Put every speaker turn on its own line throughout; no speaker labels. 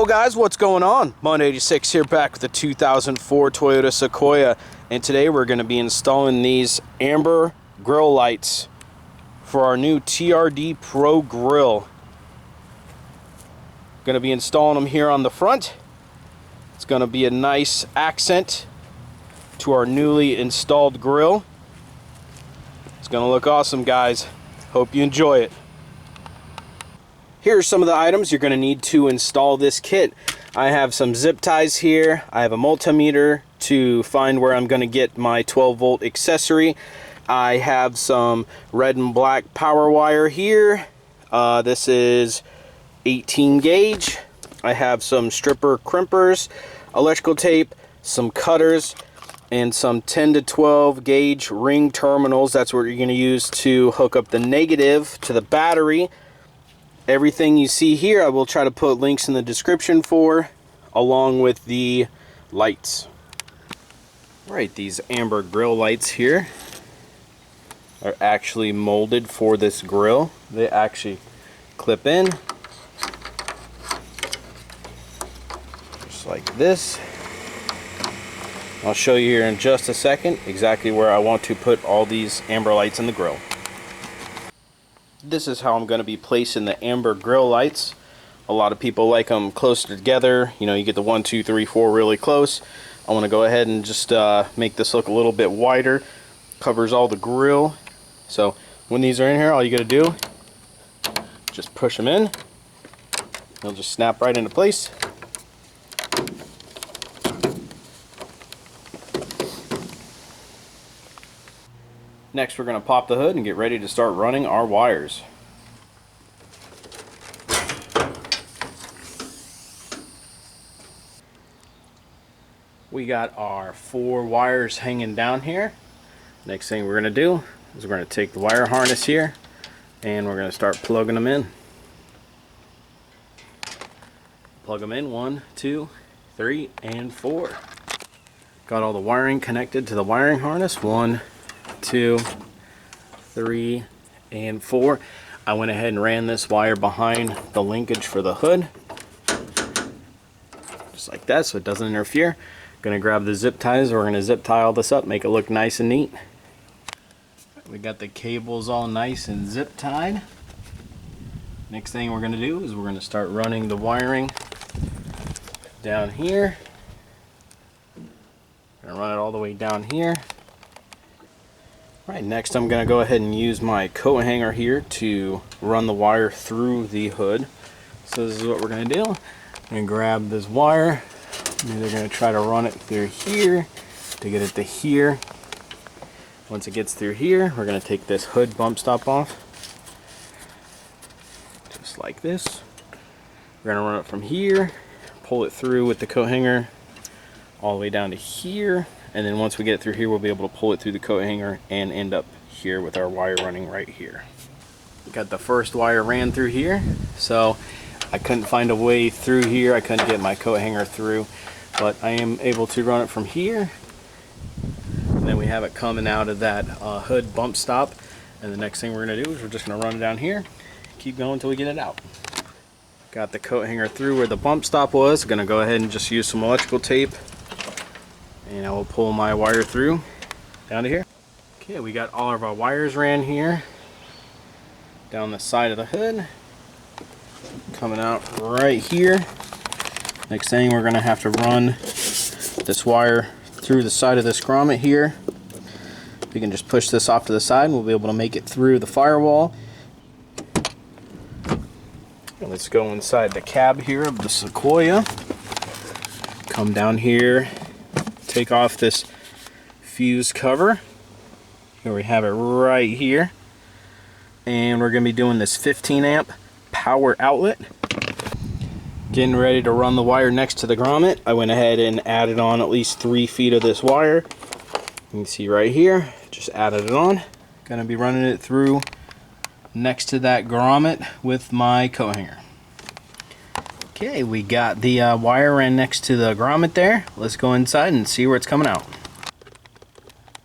guys, what's going on? Mon86 here, back with the 2004 Toyota Sequoia, and today we're going to be installing these amber grill lights for our new TRD Pro grill. Going to be installing them here on the front. It's going to be a nice accent to our newly installed grill. It's going to look awesome, guys. Hope you enjoy it. Here are some of the items you're going to need to install this kit. I have some zip ties here. I have a multimeter to find where I'm going to get my 12-volt accessory. I have some red and black power wire here. This is 18 gauge. I have some stripper crimpers, electrical tape, some cutters, and some 10 to 12 gauge ring terminals. That's what you're going to use to hook up the negative to the battery. Everything you see here, I will try to put links in the description for, along with the lights. Right, these amber grill lights here are actually molded for this grill. They actually clip in, just like this. I'll show you here in just a second exactly where I want to put all these amber lights in the grill. This is how I'm going to be placing the amber grill lights. A lot of people like them closer together. You know, you get the 1, 2, 3, 4 really close. I want to go ahead and just make this look a little bit wider. Covers all the grill. So when these are in here, all you got to do, just push them in. They'll just snap right into place. Next, we're going to pop the hood and get ready to start running our wires. We got our 4 wires hanging down here. Next thing we're going to do is we're going to take the wire harness here and we're going to start plugging them in. Plug them in 1, 2, 3, and 4. Got all the wiring connected to the wiring harness. 1, 2, 3, and 4. I went ahead and ran this wire behind the linkage for the hood, just like that, so it doesn't interfere. Gonna grab the zip ties. We're gonna zip tie all this up, make it look nice and neat. We got the cables all nice and zip tied. Next thing we're gonna do is we're gonna start running the wiring down here. Gonna run it all the way down here. Right, next I'm going to go ahead and use my coat hanger here to run the wire through the hood. So this is what we're going to do. I'm going to grab this wire. I'm either going to try to run it through here to get it to here. Once it gets through here, we're going to take this hood bump stop off. Just like this. We're going to run it from here, pull it through with the coat hanger all the way down to here. And then once we get it through here, we'll be able to pull it through the coat hanger and end up here with our wire running right here. Got the first wire ran through here, so I couldn't find a way through here. I couldn't get my coat hanger through, but I am able to run it from here. And then we have it coming out of that hood bump stop. And the next thing we're going to do is we're just going to run it down here, keep going until we get it out. Got the coat hanger through where the bump stop was. Going to go ahead and just use some electrical tape. And I will pull my wire through down to here. Okay, we got all of our wires ran here down the side of the hood, coming out right here. Next thing, we're going to have to run this wire through the side of this grommet here. We can just push this off to the side and we'll be able to make it through the firewall. And let's go inside the cab here of the Sequoia. Come down here. Take off this fuse cover. Here we have it right here. And we're going to be doing this 15 amp power outlet. Getting ready to run the wire next to the grommet. I went ahead and added on at least 3 feet of this wire. You can see right here, just added it on. Going to be running it through next to that grommet with my coat hanger. Okay, we got the wire ran next to the grommet there. Let's go inside and see where it's coming out.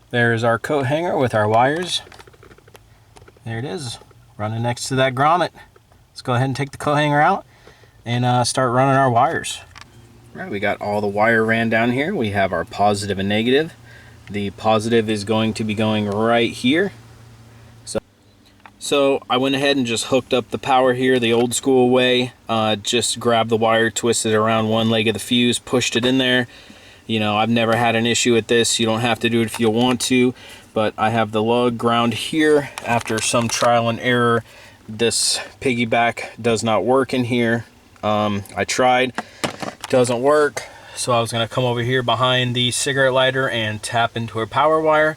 There's our coat hanger with our wires. There it is, running next to that grommet. Let's go ahead and take the coat hanger out and start running our wires. All right, we got all the wire ran down here. We have our positive and negative. The positive is going to be going right here. So I went ahead and just hooked up the power here the old school way. Just grabbed the wire, twisted it around one leg of the fuse, pushed it in there. You know, I've never had an issue with this. You don't have to do it if you want to, but I have the lug ground here. After some trial and error, this piggyback does not work in here. I tried, doesn't work. So I was gonna come over here behind the cigarette lighter and tap into a power wire.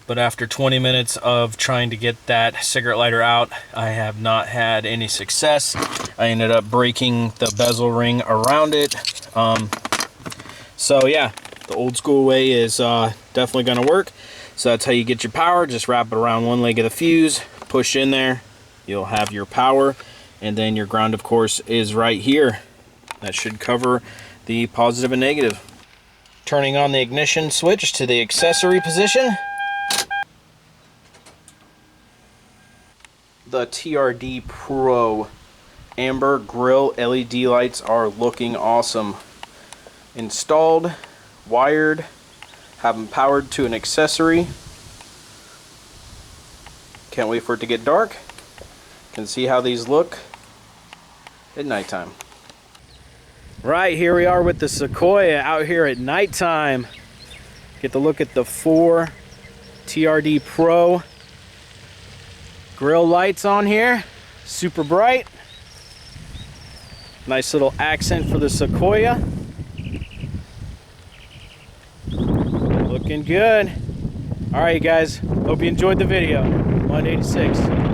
But after 20 minutes of trying to get that cigarette lighter out, I have not had any success. I ended up breaking the bezel ring around it. So yeah, the old school way is definitely gonna work. So that's how you get your power. Just wrap it around one leg of the fuse, push in there, you'll have your power, and then your ground, of course, is right here. That should cover the positive and negative. Turning on the ignition switch to the accessory position. The TRD Pro amber grill LED lights are looking awesome. Installed, wired, have them powered to an accessory. Can't wait for it to get dark. Can see how these look at nighttime. Right, here we are with the Sequoia out here at nighttime. Get to look at the 4 TRD Pro grill lights on here, super bright. Nice little accent for the Sequoia. Looking good. All right, guys, hope you enjoyed the video. 186.